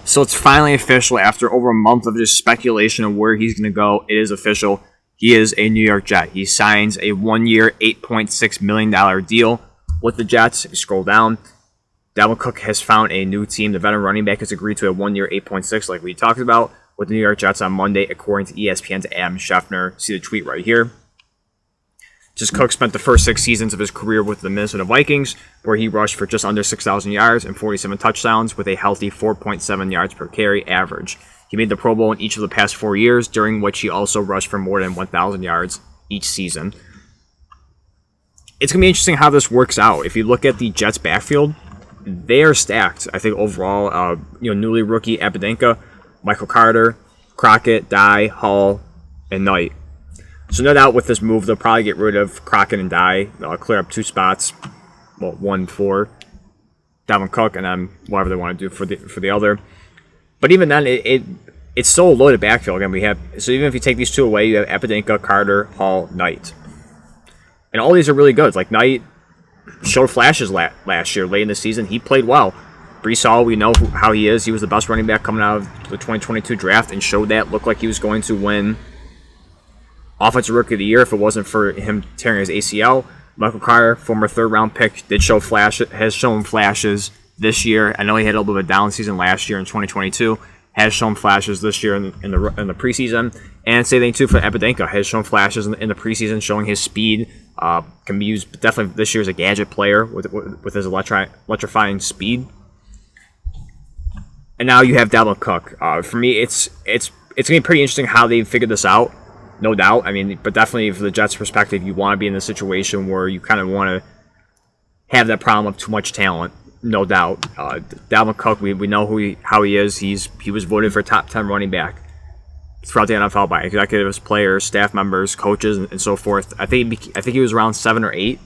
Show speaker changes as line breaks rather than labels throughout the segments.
So it's finally official after over a month of just speculation of where he's going to go. It is official. He is a New York Jet. He signs a 1-year, $8.6 million deal with the Jets. You scroll down. Dalvin Cook has found a new team. The veteran running back has agreed to a 1-year, $8.6 like we talked about with the New York Jets on Monday, according to ESPN's Adam Schefter. See the tweet right here. Just Cook spent the first 6 seasons of his career with the Minnesota Vikings, where he rushed for just under 6,000 yards and 47 touchdowns with a healthy 4.7 yards per carry average. He made the Pro Bowl in each of the past 4 years, during which he also rushed for more than 1,000 yards each season. It's going to be interesting how this works out. If you look at the Jets' backfield, they are stacked. I think overall, newly rookie Apodaca, Michael Carter, Crockett, Dye, Hall, and Knight. So no doubt with this move, they'll probably get rid of Crockett and Dye. They'll clear up 2 spots, well, one for Dalvin Cook, and then whatever they want to do for the other. But even then, it's still a loaded backfield. Again, so even if you take these 2 away, you have Apodaca, Carter, Hall, Knight, and all these are really good. Like Knight showed flashes last year, late in the season. He played well. Breece Hall, we know how he is. He was the best running back coming out of the 2022 draft and showed that. Looked like he was going to win Offensive Rookie of the Year if it wasn't for him tearing his ACL. Michael Carter, former 3rd-round pick, has shown flashes this year. I know he had a little bit of a down season last year in 2022. Has shown flashes this year in the preseason. And same thing too for Apodaca. Has shown flashes in the preseason, showing his speed. Can be used definitely this year as a gadget player with his electrifying speed. And now you have Dalvin Cook. For me, it's gonna be pretty interesting how they figured this out. No doubt. I mean, but definitely from the Jets' perspective, you want to be in a situation where you kind of want to have that problem of too much talent. No doubt. Dalvin Cook, we know how he is. He was voted for top 10 running back throughout the NFL by executives, players, staff members, coaches, and so forth. I think he was around 7 or 8.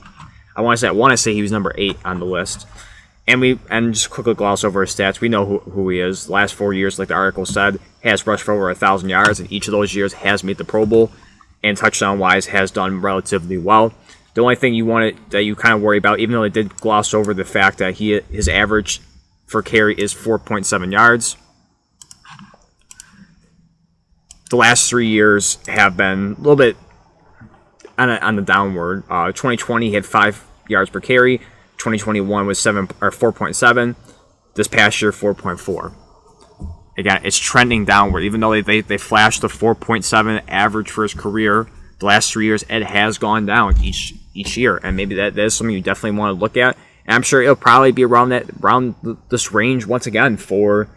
I want to say he was number 8 on the list. And just quickly gloss over his stats. We know who he is. The last 4 years, like the article said, has rushed for over 1,000 yards, and each of those years has made the Pro Bowl, and touchdown-wise has done relatively well. The only thing that you kind of worry about, even though they did gloss over the fact that his average for carry is 4.7 yards, the last 3 years have been a little bit on the downward. 2020 he had 5 yards per carry. 2021 was 4.7. This past year, 4.4. Again, it's trending downward. Even though they flashed the 4.7 average for his career, the last 3 years it has gone down each year, and maybe that is something you definitely want to look at. And I'm sure it'll probably be around this range once again for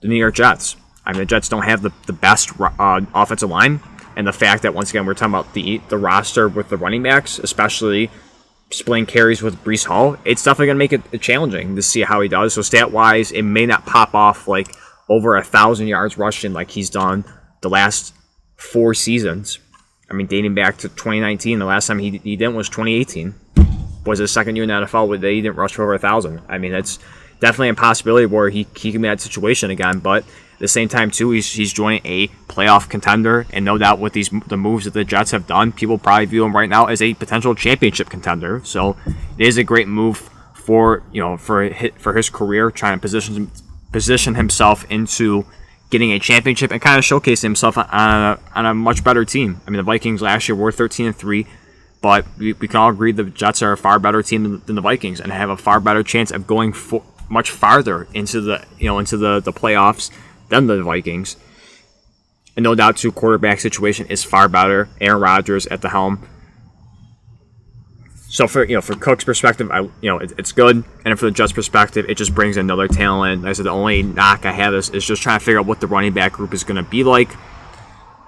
the New York Jets. I mean, the Jets don't have the best offensive line, and the fact that once again we're talking about the roster with the running backs, especially splitting carries with Breece Hall, it's definitely going to make it challenging to see how he does. So stat-wise, it may not pop off like over 1,000 yards rushing like he's done the last 4 seasons. I mean, dating back to 2019, the last time he didn't was 2018. Was his second year in the NFL where he didn't rush for over 1,000. I mean, it's definitely a possibility where he can be in that situation again, but at the same time, too, he's joining a playoff contender, and no doubt with the moves that the Jets have done, people probably view him right now as a potential championship contender. So it is a great move for his career, trying to position himself into getting a championship and kind of showcase himself on a much better team. I mean, the Vikings last year were 13-3, but we can all agree the Jets are a far better team than the Vikings and have a far better chance of going much farther into the playoffs than the Vikings. And no doubt, too, quarterback situation is far better. Aaron Rodgers at the helm. So for Cook's perspective, it's good, and for the Jets' perspective, it just brings another talent. Like I said, the only knock I have is just trying to figure out what the running back group is going to be like.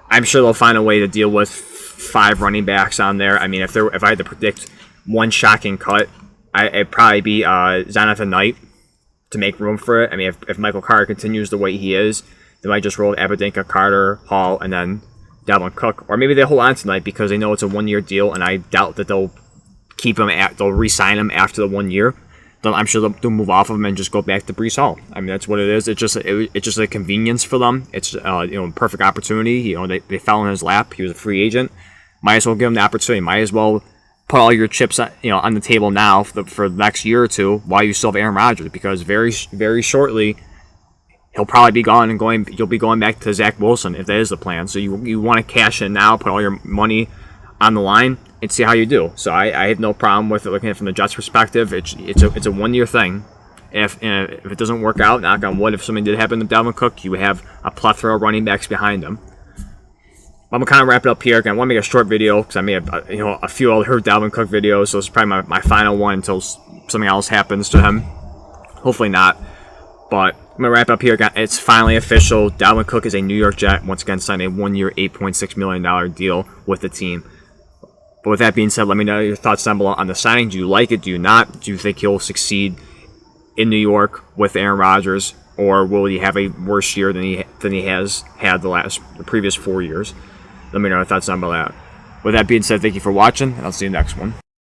I'm sure they'll find a way to deal with 5 running backs on there. I mean, if I had to predict one shocking cut, it'd probably be Jonathan Knight to make room for it. I mean, if Michael Carter continues the way he is, they might just roll Apodaca, Carter, Hall, and then Dalvin Cook, or maybe they hold on tonight because they know it's a 1-year deal, and I doubt that they'll keep him they'll re-sign him after the 1 year. I'm sure they'll move off of him and just go back to Breece Hall. I mean, that's what it is. It's just a convenience for them. It's perfect opportunity. They fell in his lap. He was a free agent. Might as well give him the opportunity. Might as well put all your chips on the table now for the next year or two while you still have Aaron Rodgers, because very very shortly he'll probably be gone and you'll be going back to Zach Wilson if that is the plan. So you want to cash in now, put all your money on the line, and see how you do. So I have no problem with it looking at it from the Jets' perspective. It's a 1 year thing. If it doesn't work out, knock on wood, if something did happen to Dalvin Cook, you have a plethora of running backs behind him. I'm gonna kind of wrap it up here. Again, I want to make a short video because I made a few other Dalvin Cook videos, so this is probably my final one until something else happens to him. Hopefully not. But I'm gonna wrap up here. It's finally official. Dalvin Cook is a New York Jet. Once again, signed a 1 year, $8.6 million deal with the team. But with that being said, let me know your thoughts down below on the signing. Do you like it? Do you not? Do you think he'll succeed in New York with Aaron Rodgers, or will he have a worse year than he has had the previous 4 years? Let me know your thoughts down below. With that being said, thank you for watching, and I'll see you next one.